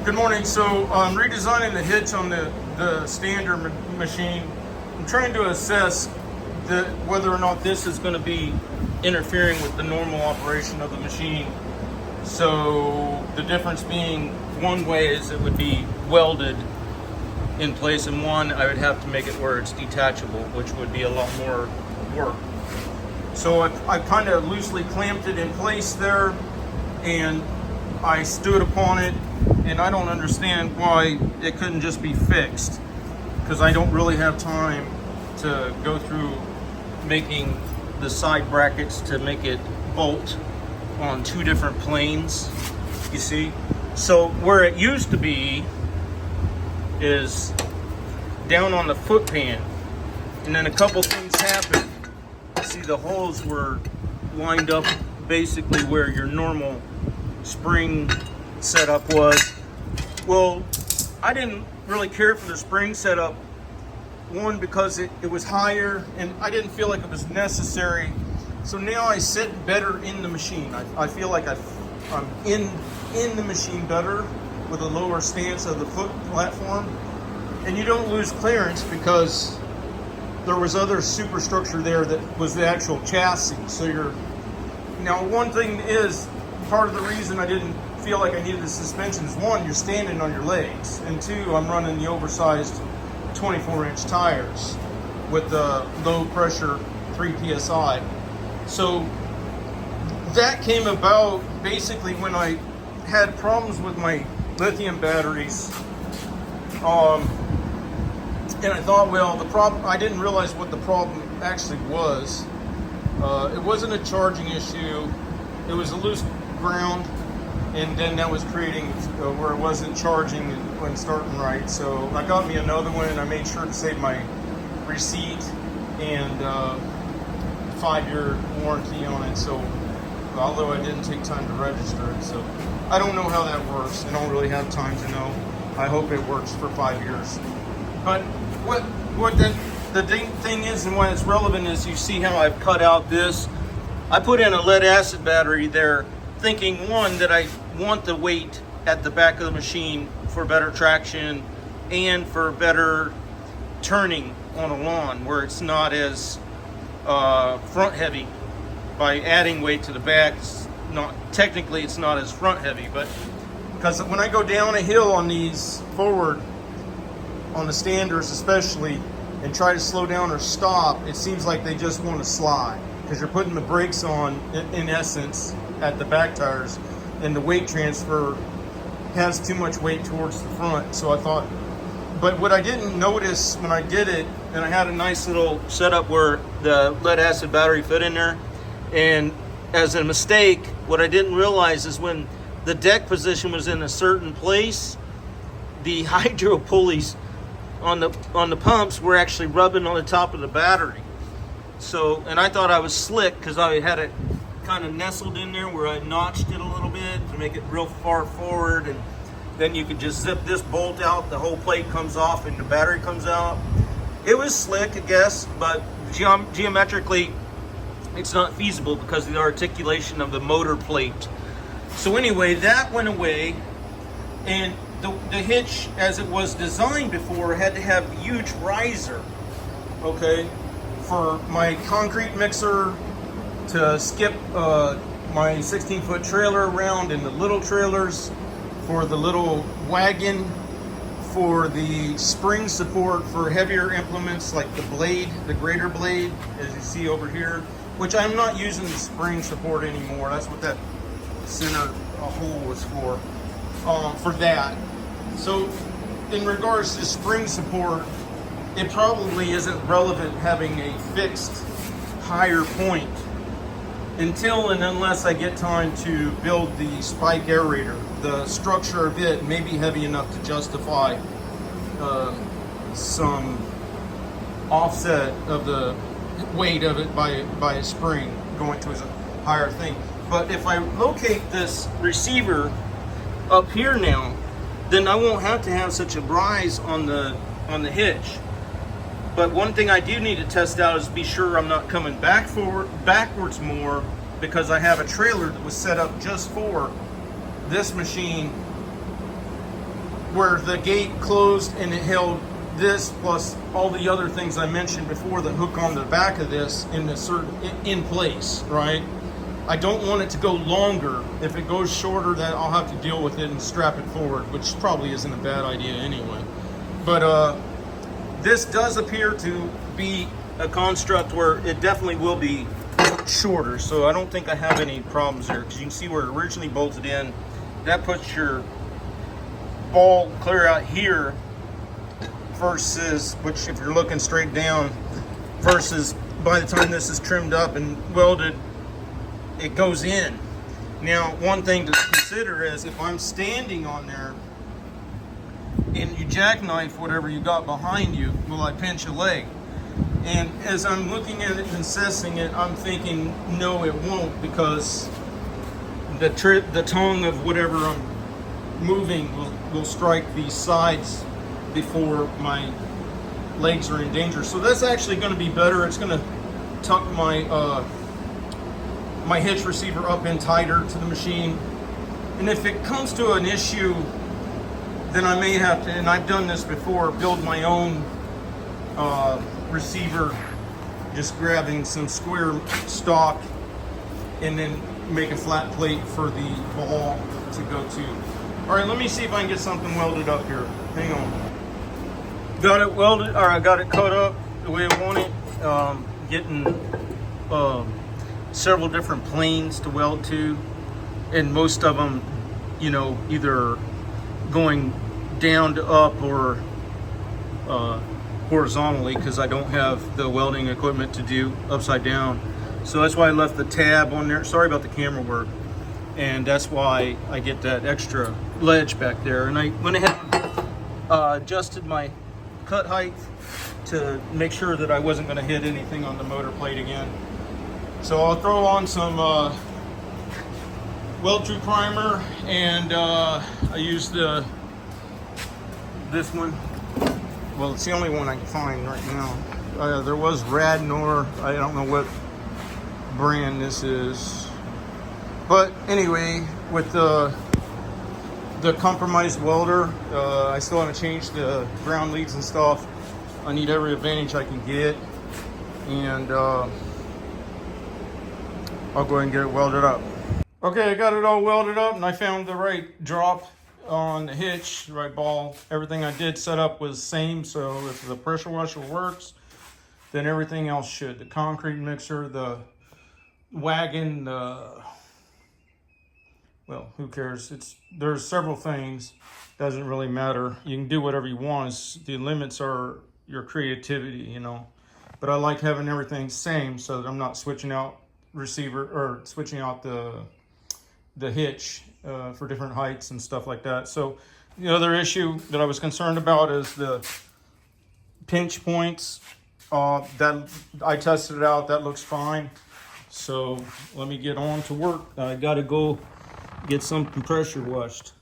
Good morning. So I'm redesigning the hitch on the standard machine. I'm trying to assess whether or not this is going to be interfering with the normal operation of the machine. So the difference being, one way is it would be welded in place, and one I would have to make it where it's detachable, which would be a lot more work. So I kind of loosely clamped it in place there, and I stood upon it, and I don't understand why it couldn't just be fixed, because I don't really have time to go through making the side brackets to make it bolt on two different planes, you see. So where it used to be is down on the foot pan, and then a couple things happened. See, the holes were lined up basically where your normal spring setup was. Well, I didn't really care for the spring setup, one, because it was higher and I didn't feel like it was necessary. So now I sit better in the machine. I feel like I'm in the machine better with a lower stance of the foot platform, and you don't lose clearance because there was other superstructure there that was the actual chassis. So now one thing is, part of the reason I didn't feel like I needed the suspension is, one, you're standing on your legs, and two, I'm running the oversized 24-inch tires with the low pressure 3 psi. So that came about basically when I had problems with my lithium batteries. And I thought, well, I didn't realize what the problem actually was. It wasn't a charging issue. It was a loose ground, and then that was creating where it wasn't charging when starting right. So I got me another one, and I made sure to save my receipt and 5-year warranty on it. So although I didn't take time to register it, so I don't know how that works. I don't really have time to know. I hope it works for 5 years. But what the thing is, and why it's relevant, is you see how I've cut out this. I put in a lead acid battery there, thinking, one, that I want the weight at the back of the machine for better traction and for better turning on a lawn where it's not as front heavy. By adding weight to the back, it's not as front heavy, but because when I go down a hill on these forward, on the standards especially, and try to slow down or stop, it seems like they just want to slide, because you're putting the brakes on, in essence, at the back tires, and the weight transfer has too much weight towards the front. So I thought, but what I didn't notice when I did it, and I had a nice little setup where the lead acid battery fit in there, and as a mistake, what I didn't realize is when the deck position was in a certain place, the hydro pulleys on the pumps were actually rubbing on the top of the battery. So, and I thought I was slick because I had it kind of nestled in there where I notched it a little bit to make it real far forward, and then you could just zip this bolt out, the whole plate comes off and the battery comes out. It was slick, I guess, but geometrically it's not feasible because of the articulation of the motor plate. So anyway, that went away, and the hitch, as it was designed before, had to have a huge riser, okay, for my concrete mixer to skip my 16-foot trailer around in the little trailers, for the little wagon, for the spring support for heavier implements like the blade, the grater blade, as you see over here, which I'm not using the spring support anymore. That's what that center hole was for that. So in regards to spring support, it probably isn't relevant having a fixed higher point until and unless I get time to build the spike aerator. The structure of it may be heavy enough to justify some offset of the weight of it by a spring going to a higher thing. But if I locate this receiver up here now, then I won't have to have such a rise on the hitch. But one thing I do need to test out is be sure I'm not coming backwards more, because I have a trailer that was set up just for this machine where the gate closed and it held this plus all the other things I mentioned before that hook on the back of this in place, right? I don't want it to go longer. If it goes shorter, that I'll have to deal with it and strap it forward, which probably isn't a bad idea anyway. But this does appear to be a construct where it definitely will be shorter, so I don't think I have any problems there, because you can see where it originally bolted in. That puts your ball clear out here versus, which if you're looking straight down, versus by the time this is trimmed up and welded, it goes in. Now, one thing to consider is if I'm standing on there and you jackknife whatever you got behind you, will I pinch a leg? And as I'm looking at it and assessing it, I'm thinking, no, it won't, because the tongue of whatever I'm moving will strike these sides before my legs are in danger. So that's actually going to be better. It's going to tuck my my hitch receiver up in tighter to the machine. And if it comes to an issue, then I may have to, and I've done this before, build my own receiver, just grabbing some square stock and then make a flat plate for the ball to go to. All right, let me see if I can get something welded up here. Hang on. Got it welded, or I got it cut up the way I want it. Getting several different planes to weld to, and most of them, you know, either going down to up or horizontally, because I don't have the welding equipment to do upside down. So that's why I left the tab on there. Sorry about the camera work. And that's why I get that extra ledge back there. And I went ahead and adjusted my cut height to make sure that I wasn't going to hit anything on the motor plate again. So I'll throw on some weld-true primer, and I used this one. Well, it's the only one I can find right now. There was Radnor. I don't know what brand this is. But anyway, with the compromised welder, I still haven't changed the ground leads and stuff. I need every advantage I can get, and I'll go ahead and get it welded up. Okay, I got it all welded up, and I found the right drop on the hitch, right ball. Everything I did set up was the same, so if the pressure washer works, then everything else should. The concrete mixer, the wagon, well, who cares? There's several things. Doesn't really matter. You can do whatever you want. The limits are your creativity, you know. But I like having everything same, so that I'm not switching out receiver or switching out the hitch for different heights and stuff like that. So the other issue that I was concerned about is the pinch points. That I tested it out. That looks fine. So let me get on to work. I got to go get something pressure washed.